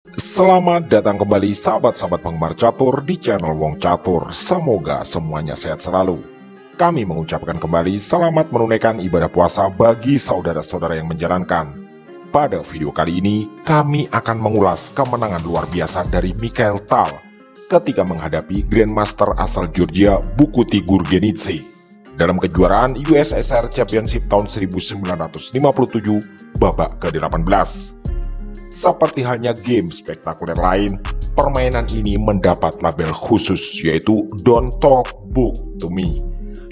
Selamat datang kembali sahabat-sahabat penggemar catur di channel Wong Catur. Semoga semuanya sehat selalu. Kami mengucapkan kembali selamat menunaikan ibadah puasa bagi saudara-saudara yang menjalankan. Pada video kali ini, kami akan mengulas kemenangan luar biasa dari Mikhail Tal ketika menghadapi Grandmaster asal Georgia Bukhuti Gurgenidze dalam kejuaraan USSR Championship tahun 1957 babak ke-18. Seperti halnya game spektakuler lain, permainan ini mendapat label khusus yaitu Don't Talk Book to Me,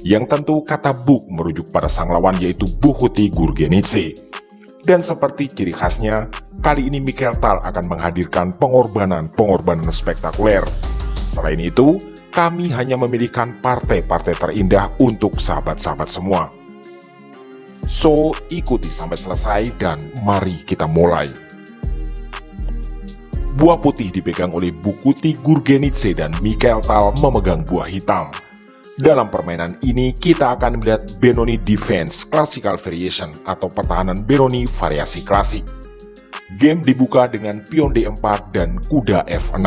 yang tentu kata book merujuk pada sang lawan yaitu Bukhuti Gurgenidze. Dan seperti ciri khasnya, kali ini Mikhail Tal akan menghadirkan pengorbanan spektakuler. Selain itu, kami hanya memilihkan partai-partai terindah untuk sahabat-sahabat semua. So, ikuti sampai selesai dan mari kita mulai. Buah putih dipegang oleh Bukhuti Gurgenidze dan Mikhail Tal memegang buah hitam. Dalam permainan ini kita akan melihat Benoni Defense Classical Variation atau pertahanan Benoni variasi klasik. Game dibuka dengan pion D4 dan kuda F6.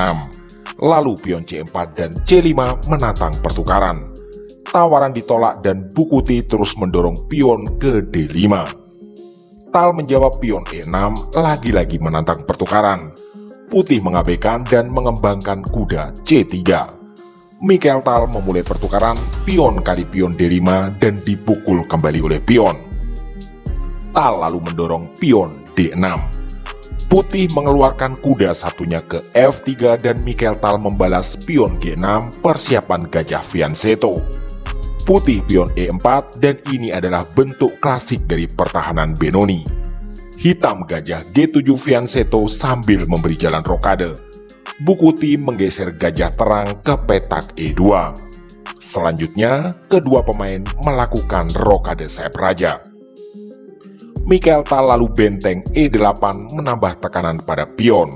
Lalu pion C4 dan C5 menantang pertukaran. Tawaran ditolak dan Bukhuti terus mendorong pion ke D5. Tal menjawab pion E6 lagi-lagi menantang pertukaran. Putih mengabaikan dan mengembangkan kuda C3. Mikhail Tal memulai pertukaran pion kali pion D5 dan dipukul kembali oleh pion. Tal lalu mendorong pion D6. Putih mengeluarkan kuda satunya ke F3 dan Mikhail Tal membalas pion G6 persiapan gajah fianchetto. Putih pion E4 dan ini adalah bentuk klasik dari pertahanan Benoni. Hitam gajah G7 fianchetto sambil memberi jalan rokade. Bukhuti menggeser gajah terang ke petak E2. Selanjutnya, kedua pemain melakukan rokade sayap raja. Mikhail Tal lalu benteng E8 menambah tekanan pada pion.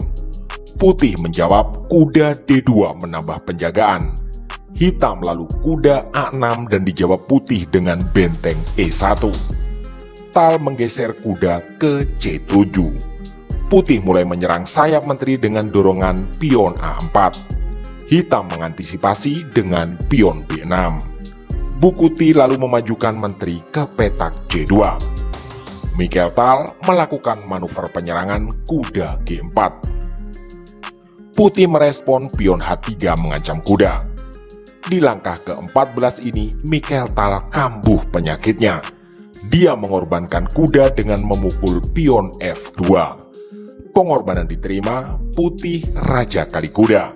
Putih menjawab kuda D2 menambah penjagaan. Hitam lalu kuda A6 dan dijawab putih dengan benteng E1. Tal menggeser kuda ke C7. Putih mulai menyerang sayap menteri dengan dorongan pion A4. Hitam mengantisipasi dengan pion B6. Bukhuti lalu memajukan menteri ke petak C2. Mikhail Tal melakukan manuver penyerangan kuda G4. Putih merespon pion H3 mengancam kuda. Di langkah ke-14 ini, Mikhail Tal kambuh penyakitnya. Dia mengorbankan kuda dengan memukul pion F2. Pengorbanan diterima, putih raja kali kuda.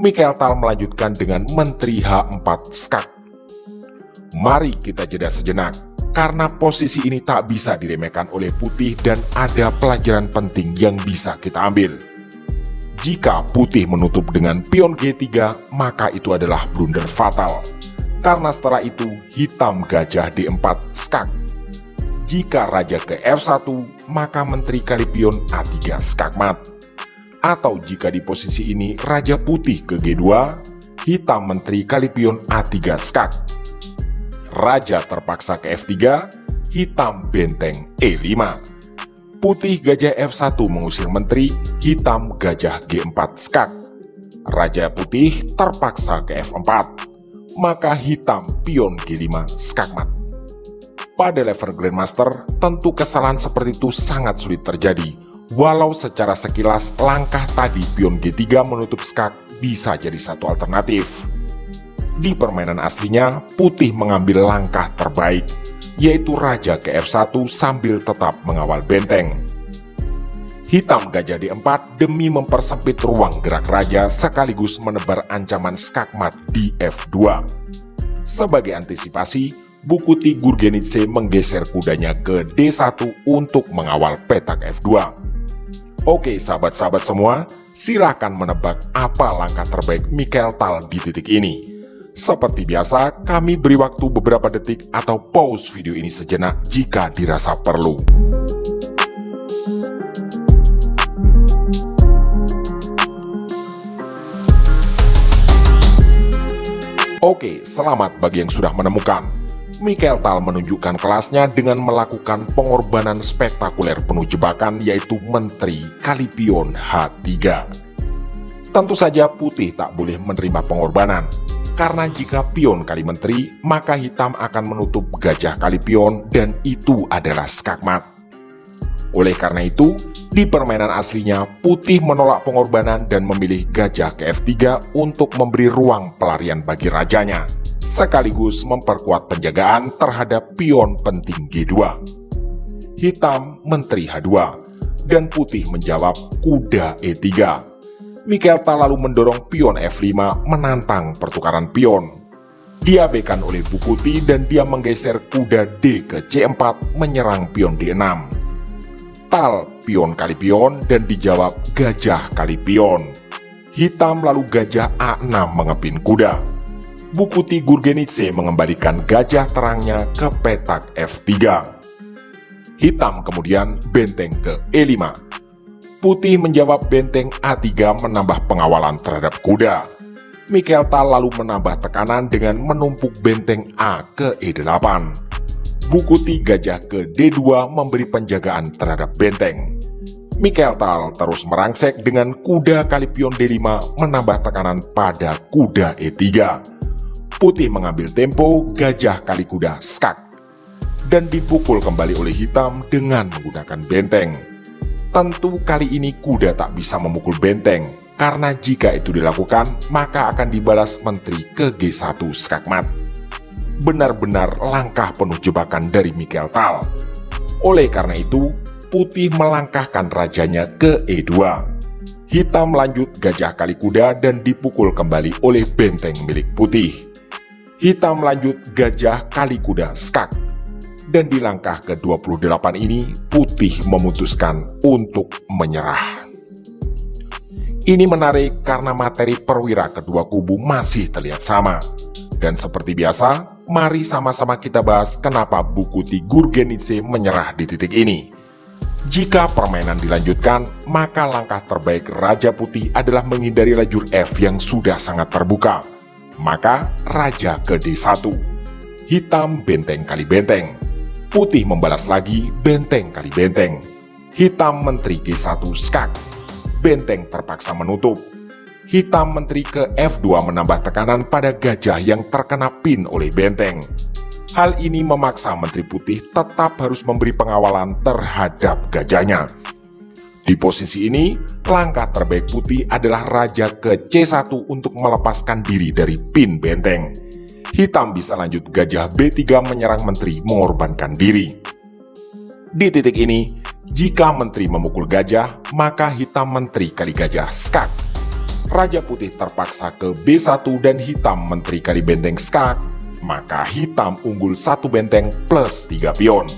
Mikhail Tal melanjutkan dengan menteri H4 skak. Mari kita jeda sejenak, karena posisi ini tak bisa diremehkan oleh putih dan ada pelajaran penting yang bisa kita ambil. Jika putih menutup dengan pion G3, maka itu adalah blunder fatal. Karena setelah itu, hitam gajah D4 skak. Jika raja ke F1, maka menteri kali pion A3 skakmat. Atau jika di posisi ini raja putih ke G2, hitam menteri kali pion A3 skak. Raja terpaksa ke F3, hitam benteng E5. Putih gajah F1 mengusir menteri, hitam gajah G4 skak. Raja putih terpaksa ke F4, maka hitam pion G5 skakmat. Pada level Grandmaster, tentu kesalahan seperti itu sangat sulit terjadi. Walau secara sekilas langkah tadi pion G3 menutup skak bisa jadi satu alternatif. Di permainan aslinya, putih mengambil langkah terbaik, yaitu raja ke F1 sambil tetap mengawal benteng. Hitam gajah D4 demi mempersempit ruang gerak raja sekaligus menebar ancaman skakmat di F2. Sebagai antisipasi, Bukhuti Gurgenidze menggeser kudanya ke D1 untuk mengawal petak F2. Oke sahabat-sahabat semua, silahkan menebak apa langkah terbaik Mikhail Tal di titik ini. Seperti biasa, kami beri waktu beberapa detik atau pause video ini sejenak jika dirasa perlu. Oke, selamat bagi yang sudah menemukan. Mikael Tal menunjukkan kelasnya dengan melakukan pengorbanan spektakuler penuh jebakan, yaitu Menteri kali pion H3. Tentu saja putih tak boleh menerima pengorbanan, karena jika pion kali menteri, maka hitam akan menutup gajah kali pion dan itu adalah skakmat. Oleh karena itu, di permainan aslinya, putih menolak pengorbanan dan memilih gajah ke F3 untuk memberi ruang pelarian bagi rajanya, sekaligus memperkuat penjagaan terhadap pion penting G2. Hitam menteri H2, dan putih menjawab kuda E3. Mikael Tal lalu mendorong pion F5 menantang pertukaran pion. Diabaikan oleh Boukouti dan dia menggeser kuda D ke C4 menyerang pion D6. Tal pion kali pion dan dijawab gajah kali pion. Hitam lalu gajah A6 mengepin kuda. Boukouti Gourgenidze mengembalikan gajah terangnya ke petak F3. Hitam kemudian benteng ke E5. Putih menjawab benteng A3 menambah pengawalan terhadap kuda. Mikael Tal lalu menambah tekanan dengan menumpuk benteng A ke E8. Boukouti gajah ke D2 memberi penjagaan terhadap benteng. Mikael Tal terus merangsek dengan kuda kali pion D5 menambah tekanan pada kuda E3. Putih mengambil tempo gajah kali kuda skak dan dipukul kembali oleh hitam dengan menggunakan benteng. Tentu kali ini kuda tak bisa memukul benteng, karena jika itu dilakukan, maka akan dibalas menteri ke G1 skakmat. Benar-benar langkah penuh jebakan dari Mikael Tal. Oleh karena itu, putih melangkahkan rajanya ke E2. Hitam lanjut gajah kali kuda dan dipukul kembali oleh benteng milik putih. Hitam lanjut gajah kali kuda skak. Dan di langkah ke-28 ini, putih memutuskan untuk menyerah. Ini menarik karena materi perwira kedua kubu masih terlihat sama. Dan seperti biasa, mari sama-sama kita bahas kenapa Boukouti Gourgenidze menyerah di titik ini. Jika permainan dilanjutkan, maka langkah terbaik Raja Putih adalah menghindari lajur F yang sudah sangat terbuka. Maka Raja ke D1. Hitam benteng kali benteng. Putih membalas lagi benteng kali benteng. Hitam menteri G1 skak. Benteng terpaksa menutup. Hitam menteri ke F2 menambah tekanan pada gajah yang terkena pin oleh benteng. Hal ini memaksa menteri putih tetap harus memberi pengawalan terhadap gajahnya. Di posisi ini, langkah terbaik putih adalah raja ke C1 untuk melepaskan diri dari pin benteng. Hitam bisa lanjut gajah B3 menyerang menteri mengorbankan diri. Di titik ini, jika menteri memukul gajah, maka hitam menteri kali gajah skak. Raja putih terpaksa ke B1 dan hitam menteri kali benteng skak, maka hitam unggul 1 benteng plus 3 pion.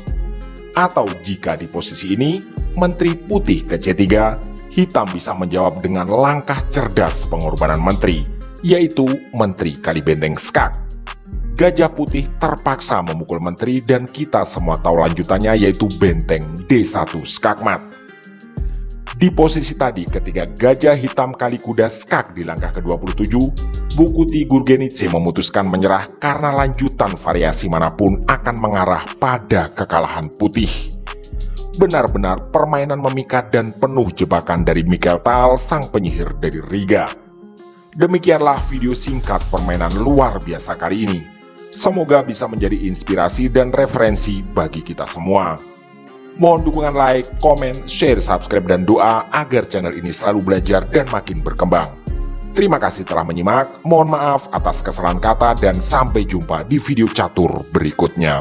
Atau jika di posisi ini, menteri putih ke C3, hitam bisa menjawab dengan langkah cerdas pengorbanan menteri, yaitu menteri kali benteng skak. Gajah putih terpaksa memukul menteri dan kita semua tahu lanjutannya, yaitu benteng D1 skakmat. Di posisi tadi ketika gajah hitam kali kuda skak di langkah ke-27, Boukouti Gourgenidze memutuskan menyerah karena lanjutan variasi manapun akan mengarah pada kekalahan putih. Benar-benar permainan memikat dan penuh jebakan dari Mikael Tal, sang penyihir dari Riga. Demikianlah video singkat permainan luar biasa kali ini. Semoga bisa menjadi inspirasi dan referensi bagi kita semua. Mohon dukungan like, komen, share, subscribe, dan doa agar channel ini selalu belajar dan makin berkembang. Terima kasih telah menyimak, mohon maaf atas kesalahan kata dan sampai jumpa di video catur berikutnya.